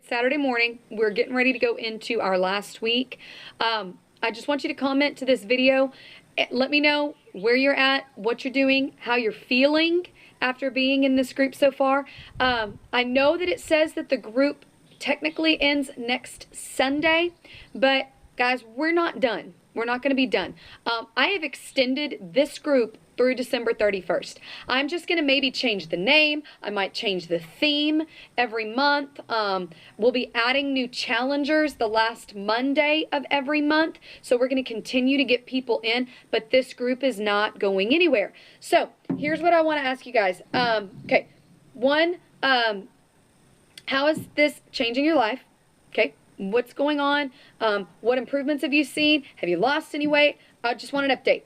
Saturday morning. We're getting ready to go into our last week. I just want you to comment to this video. Let me know where you're at, what you're doing, how you're feeling after being in this group so far. I know that it says that the group technically ends next Sunday, but guys, we're not done. We're not going to be done. I have extended this group through December 31st. I'm just going to maybe change the name. I might change the theme every month. We'll be adding new challengers the last Monday of every month. So we're going to continue to get people in, but this group is not going anywhere. So here's what I want to ask you guys. Okay. One, how is this changing your life? Okay. What's going on? What improvements have you seen? Have you lost any weight? I just want an update.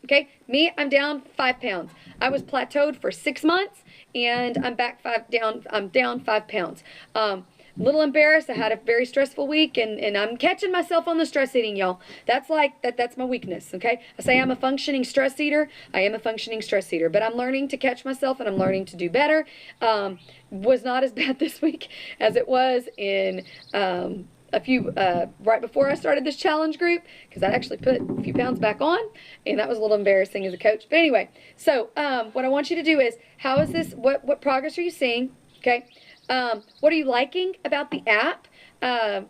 Okay? Me, I'm down 5 pounds. I was plateaued for 6 months, and I'm back I'm down 5 pounds. Little embarrassed. I had a very stressful week, and I'm catching myself on the stress eating, y'all. That's my weakness, okay? I say I'm a functioning stress eater. I am a functioning stress eater, but I'm learning to catch myself, and I'm learning to do better. Was not as bad this week as it was in right before I started this challenge group, because I actually put a few pounds back on, and that was a little embarrassing as a coach. But anyway, so what I want you to do is, how is this, what progress are you seeing? Okay. What are you liking about the app? I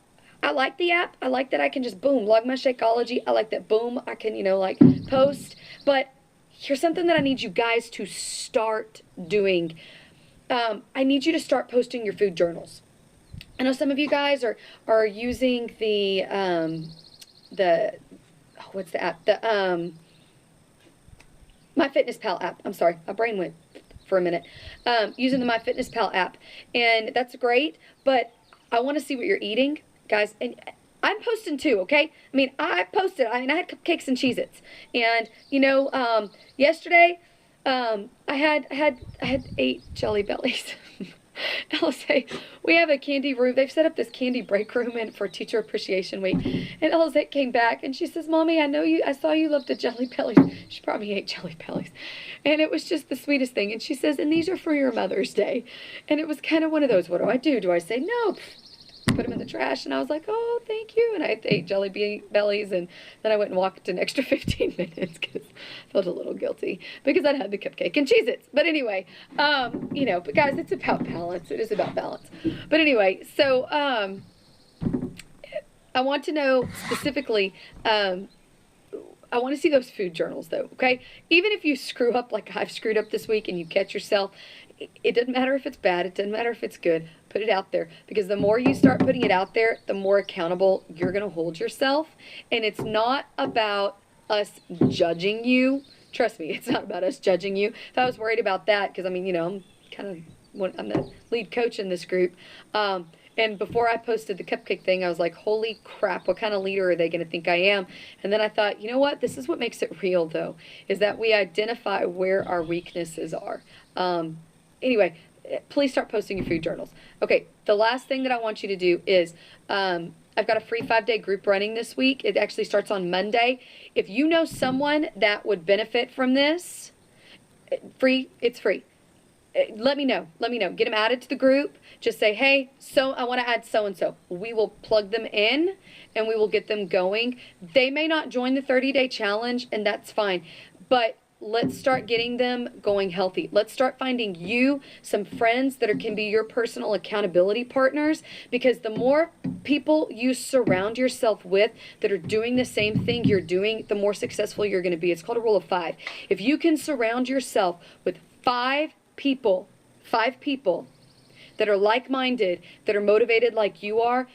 like the app. I like that I can just boom, log my Shakeology. I like that boom, I can, like post. But here's something that I need you guys to start doing. I need you to start posting your food journals. I know some of you guys are using the what's the app? The MyFitnessPal app. I'm sorry, my brain went for a minute. Using the MyFitnessPal app, and that's great. But I want to see what you're eating, guys. And I'm posting too, okay? I mean, I posted. I had cupcakes and Cheez-Its, and yesterday I had 8 Jelly Bellies. Elizabeth, we have a candy room. They've set up this candy break room in for Teacher Appreciation Week. And Elizabeth came back and she says, "Mommy, I saw you loved the Jelly Bellies." She brought me 8 Jelly Bellies. And it was just the sweetest thing. And she says, "And these are for your Mother's Day." And it was kind of one of those, what do I do? Do I say no? Put them in the trash? And I was like, "Oh, thank you." And I ate Jelly Bellies, and then I went and walked an extra 15 minutes because I felt a little guilty because I'd had the cupcake and Cheez-Its. But anyway, but guys, it's about balance. It is about balance. But anyway, so I want to know specifically, I want to see those food journals though, okay? Even if you screw up like I've screwed up this week and you catch yourself, it doesn't matter if it's bad. It doesn't matter if it's good. Put it out there, because the more you start putting it out there, the more accountable you're going to hold yourself. And it's not about us judging you. Trust me, it's not about us judging you. If I was worried about that, because I'm I'm the lead coach in this group. And before I posted the cupcake thing, I was like, holy crap, what kind of leader are they going to think I am? And then I thought, you know what? This is what makes it real, though, is that we identify where our weaknesses are. Anyway, please start posting your food journals. Okay, the last thing that I want you to do is, I've got a free 5-day group running this week. It actually starts on Monday. If you know someone that would benefit from this, it's free. Let me know. Get them added to the group. Just say, "Hey, so I want to add so-and-so." We will plug them in, and we will get them going. They may not join the 30-day challenge, and that's fine. But let's start getting them going healthy. Let's start finding you some friends that can be your personal accountability partners, because the more people you surround yourself with that are doing the same thing you're doing, the more successful you're going to be. It's called a rule of 5. If you can surround yourself with 5 people that are like-minded, that are motivated like you are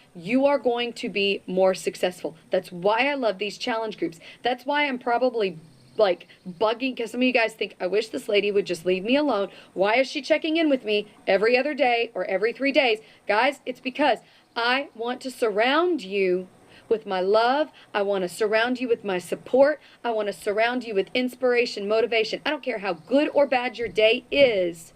going to be more successful. That's why I love these challenge groups. That's why I'm probably like bugging, because some of you guys think, I wish this lady would just leave me alone. Why is she checking in with me every other day or every 3 days? Guys, it's because I want to surround you with my love. I want to surround you with my support. I want to surround you with inspiration, motivation. I don't care how good or bad your day is.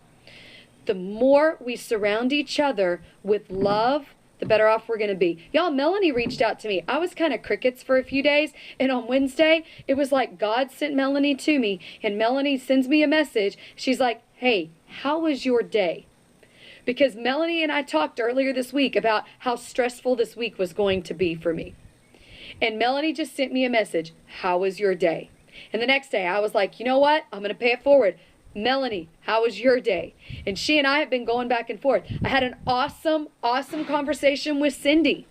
The more we surround each other with love, the better off we're going to be. Y'all, Melanie reached out to me. I was kind of crickets for a few days, and on Wednesday, it was like God sent Melanie to me, and Melanie sends me a message. She's like, "Hey, how was your day?" because Melanie and I talked earlier this week about how stressful this week was going to be for me. And Melanie just sent me a message, how was your day? And the next day I was like, you know what? I'm going to pay it forward. Melanie, how was your day? And she and I have been going back and forth. I had an awesome conversation with Cindy.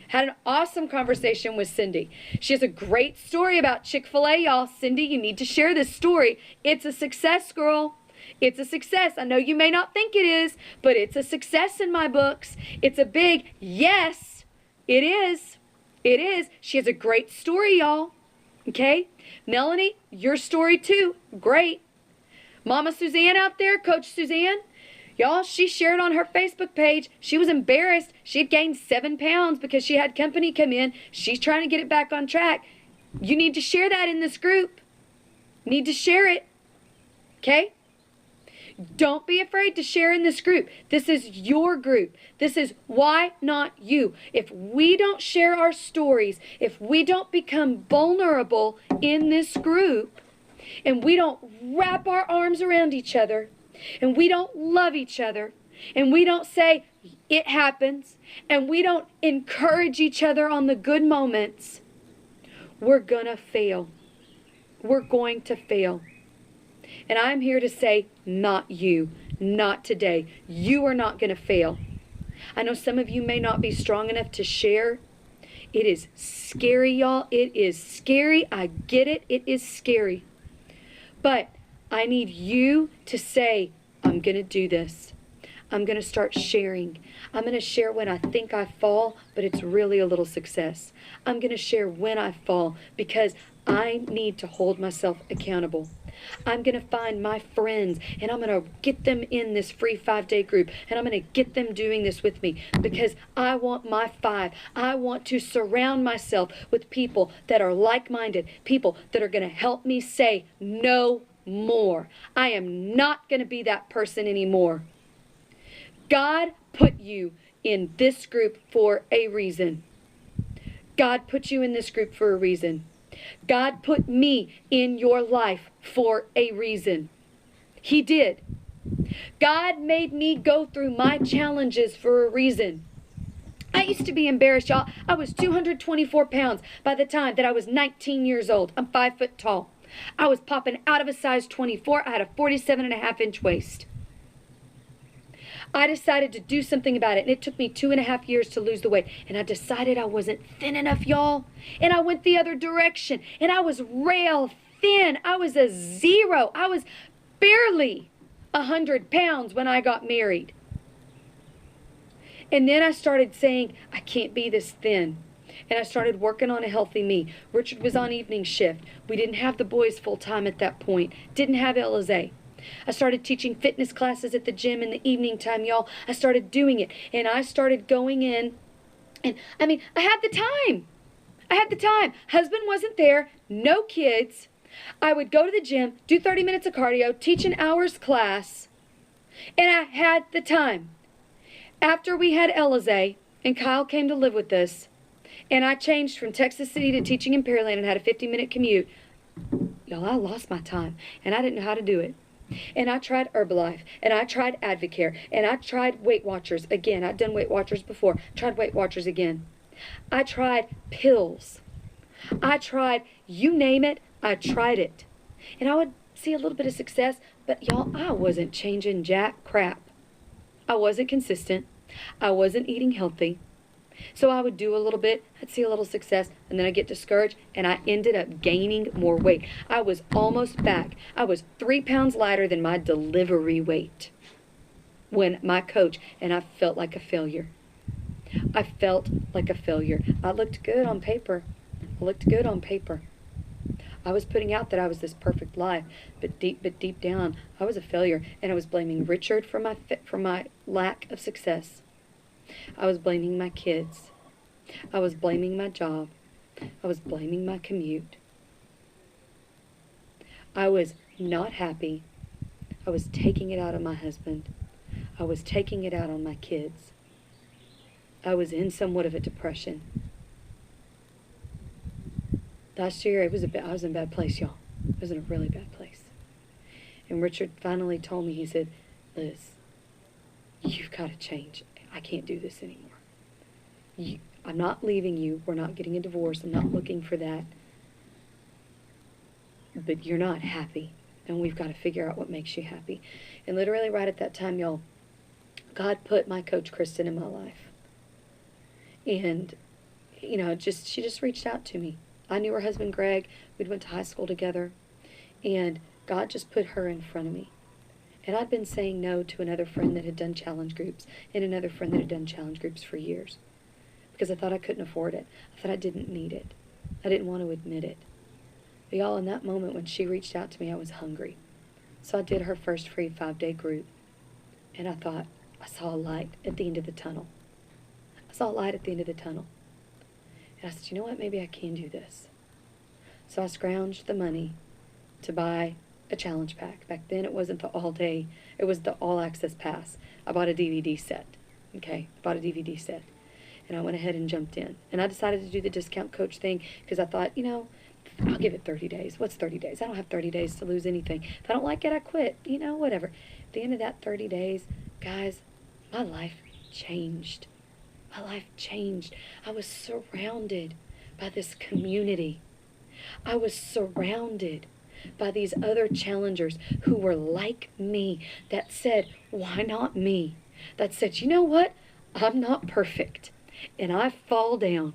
Had an awesome conversation with Cindy. She has a great story about Chick-fil-A, y'all. Cindy, you need to share this story. It's a success, girl. It's a success. I know you may not think it is, but it's a success in my books. It's a big yes. It is. It is. She has a great story, y'all. Okay? Melanie, your story too. Great. Mama Suzanne out there, Coach Suzanne, y'all, she shared on her Facebook page. She was embarrassed. She had gained 7 pounds because she had company come in. She's trying to get it back on track. You need to share that in this group. Need to share it. Okay? Don't be afraid to share in this group. This is your group. This is why not you. If we don't share our stories, if we don't become vulnerable in this group, and we don't wrap our arms around each other, and we don't love each other, and we don't say, it happens, and we don't encourage each other on the good moments, we're gonna fail. We're going to fail. And I'm here to say, not you, not today. You are not gonna fail. I know some of you may not be strong enough to share. It is scary, y'all. It is scary. I get it. It is scary. But I need you to say, I'm going to do this. I'm going to start sharing. I'm going to share when I think I fall, but it's really a little success. I'm going to share when I fall because I need to hold myself accountable. I'm going to find my friends and I'm going to get them in this free 5-day group and I'm going to get them doing this with me because I want my 5. I want to surround myself with people that are like-minded, people that are going to help me say no more. I am not going to be that person anymore. God put you in this group for a reason. God put you in this group for a reason. God put me in your life for a reason. He did. God made me go through my challenges for a reason. I used to be embarrassed, y'all. I was 224 pounds by the time that I was 19 years old. I'm 5 foot tall. I was popping out of a size 24. I had a 47.5-inch waist. I decided to do something about it, and it took me 2.5 years to lose the weight. And I decided I wasn't thin enough, y'all. And I went the other direction, and I was rail thin. I was a 0. I was barely 100 pounds when I got married. And then I started saying, I can't be this thin. And I started working on a healthy me. Richard was on evening shift. We didn't have the boys full time at that point. Didn't have Elizé. I started teaching fitness classes at the gym in the evening time, y'all. I started doing it. And I started going in. And I had the time. I had the time. Husband wasn't there. No kids. I would go to the gym, do 30 minutes of cardio, teach an hour's class. And I had the time. After we had Elizé and Kyle came to live with us, and I changed from Texas City to teaching in Pearland and had a 50-minute commute, y'all, I lost my time, and I didn't know how to do it. And I tried Herbalife, and I tried Advocare, and I tried Weight Watchers again. I'd done Weight Watchers before. Tried Weight Watchers again. I tried pills. I tried, you name it, I tried it. And I would see a little bit of success, but y'all, I wasn't changing jack crap. I wasn't consistent. I wasn't eating healthy. So I would do a little bit, I'd see a little success, and then I'd get discouraged, and I ended up gaining more weight. I was almost back. I was 3 pounds lighter than my delivery weight when my coach, and I felt like a failure. I felt like a failure. I looked good on paper. I was putting out that I was this perfect life, but deep down, I was a failure, and I was blaming Richard for my lack of success. I was blaming my kids. I was blaming my job. I was blaming my commute. I was not happy. I was taking it out on my husband. I was taking it out on my kids. I was in somewhat of a depression. Last year, I was in a bad place, y'all. I was in a really bad place. And Richard finally told me, he said, Liz, you've got to change. I can't do this anymore. I'm not leaving you. We're not getting a divorce. I'm not looking for that. But you're not happy. And we've got to figure out what makes you happy. And literally right at that time, y'all, God put my coach, Kristen, in my life. And, you know, she just reached out to me. I knew her husband, Greg. We'd went to high school together. And God just put her in front of me. And I'd been saying no to another friend that had done challenge groups and another friend that had done challenge groups for years because I thought I couldn't afford it. I thought I didn't need it. I didn't want to admit it. But y'all, in that moment when she reached out to me, I was hungry. So I did her first free 5-day group. And I thought, I saw a light at the end of the tunnel. I saw a light at the end of the tunnel. And I said, you know what? Maybe I can do this. So I scrounged the money to buy a challenge pack. Back then it wasn't the all day, it was the all access pass. I bought a DVD set. Okay, I bought a DVD set. And I went ahead and jumped in. And I decided to do the discount coach thing because I thought, you know, I'll give it 30 days. What's 30 days? I don't have 30 days to lose anything. If I don't like it, I quit. You know, whatever. At the end of that 30 days, guys, my life changed. My life changed. I was surrounded by this community. I was surrounded by these other challengers who were like me that said, why not me? That said, you know what? I'm not perfect. And I fall down.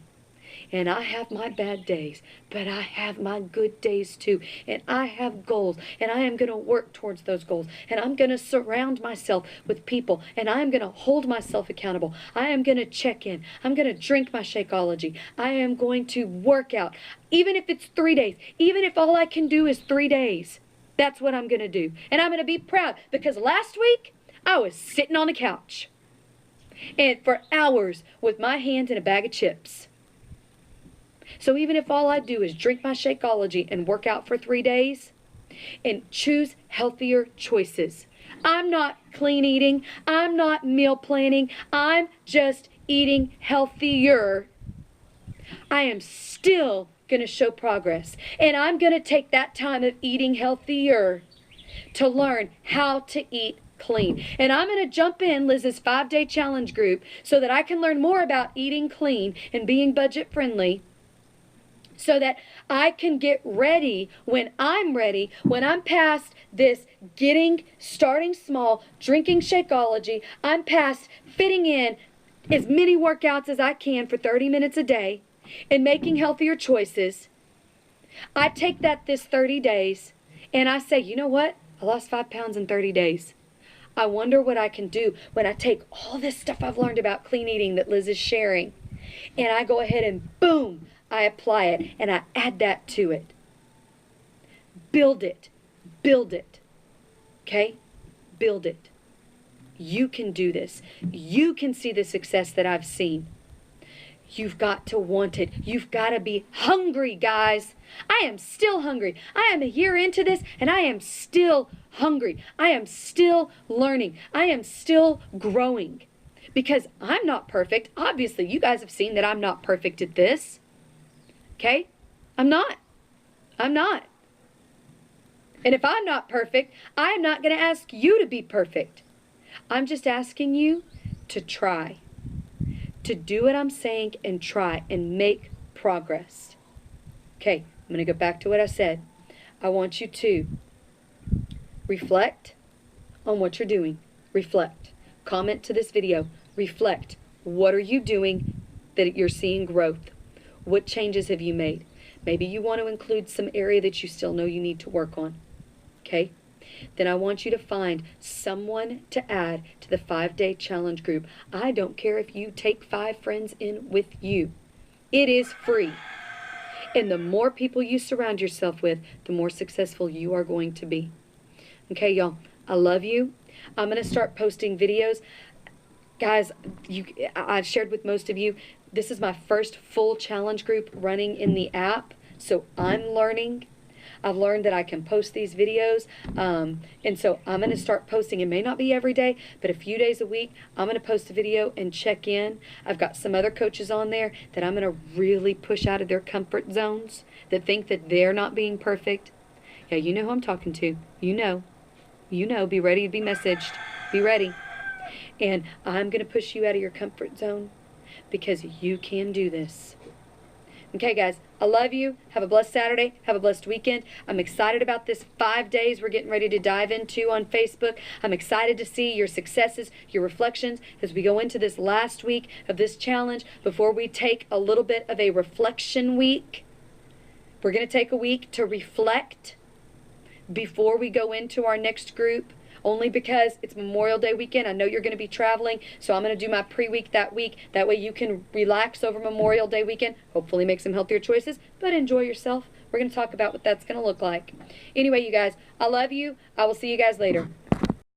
And I have my bad days, but I have my good days too. And I have goals, and I am going to work towards those goals. And I'm going to surround myself with people, and I am going to hold myself accountable. I am going to check in. I'm going to drink my Shakeology. I am going to work out, even if it's 3 days, even if all I can do is 3 days. That's what I'm going to do. And I'm going to be proud because last week I was sitting on the couch and for hours with my hands in a bag of chips. So even if all I do is drink my Shakeology and work out for 3 days and choose healthier choices. I'm not clean eating. I'm not meal planning. I'm just eating healthier. I am still going to show progress. And I'm going to take that time of eating healthier to learn how to eat clean. And I'm going to jump in Liz's 5-day challenge group so that I can learn more about eating clean and being budget friendly, so that I can get ready when I'm ready, when I'm past this starting small, drinking Shakeology. I'm past fitting in as many workouts as I can for 30 minutes a day and making healthier choices. I take that this 30 days and I say, you know what? I lost 5 pounds in 30 days. I wonder what I can do when I take all this stuff I've learned about clean eating that Liz is sharing, and I go ahead and boom, I apply it and I add that to it. Build it. Build it. Okay? Build it. You can do this. You can see the success that I've seen. You've got to want it. You've got to be hungry, guys. I am still hungry. I am a year into this and I am still hungry. I am still learning. I am still growing because I'm not perfect. Obviously, you guys have seen that I'm not perfect at this. Okay? I'm not. I'm not. And if I'm not perfect, I'm not going to ask you to be perfect. I'm just asking you to try. To do what I'm saying and try and make progress. Okay, I'm going to go back to what I said. I want you to reflect on what you're doing. Reflect. Comment to this video. Reflect. What are you doing that you're seeing growth? What changes have you made? Maybe you want to include some area that you still know you need to work on. Okay? Then I want you to find someone to add to the 5-day challenge group. I don't care if you take 5 friends in with you. It is free. And the more people you surround yourself with, the more successful you are going to be. Okay, y'all. I love you. I'm going to start posting videos. Guys, I've shared with most of you, this is my first full challenge group running in the app, so I'm learning. I've learned that I can post these videos, and so I'm going to start posting. It may not be every day, but a few days a week, I'm going to post a video and check in. I've got some other coaches on there that I'm going to really push out of their comfort zones, that think that they're not being perfect. Yeah, you know who I'm talking to. You know. Be ready to be messaged. Be ready. And I'm going to push you out of your comfort zone because you can do this. Okay, guys, I love you. Have a blessed Saturday. Have a blessed weekend. I'm excited about this 5 days we're getting ready to dive into on Facebook. I'm excited to see your successes, your reflections as we go into this last week of this challenge before we take a little bit of a reflection week. We're going to take a week to reflect before we go into our next group. Only because it's Memorial Day weekend. I know you're going to be traveling, so I'm going to do my pre-week that week. That way you can relax over Memorial Day weekend, hopefully make some healthier choices, but enjoy yourself. We're going to talk about what that's going to look like. Anyway, you guys, I love you. I will see you guys later.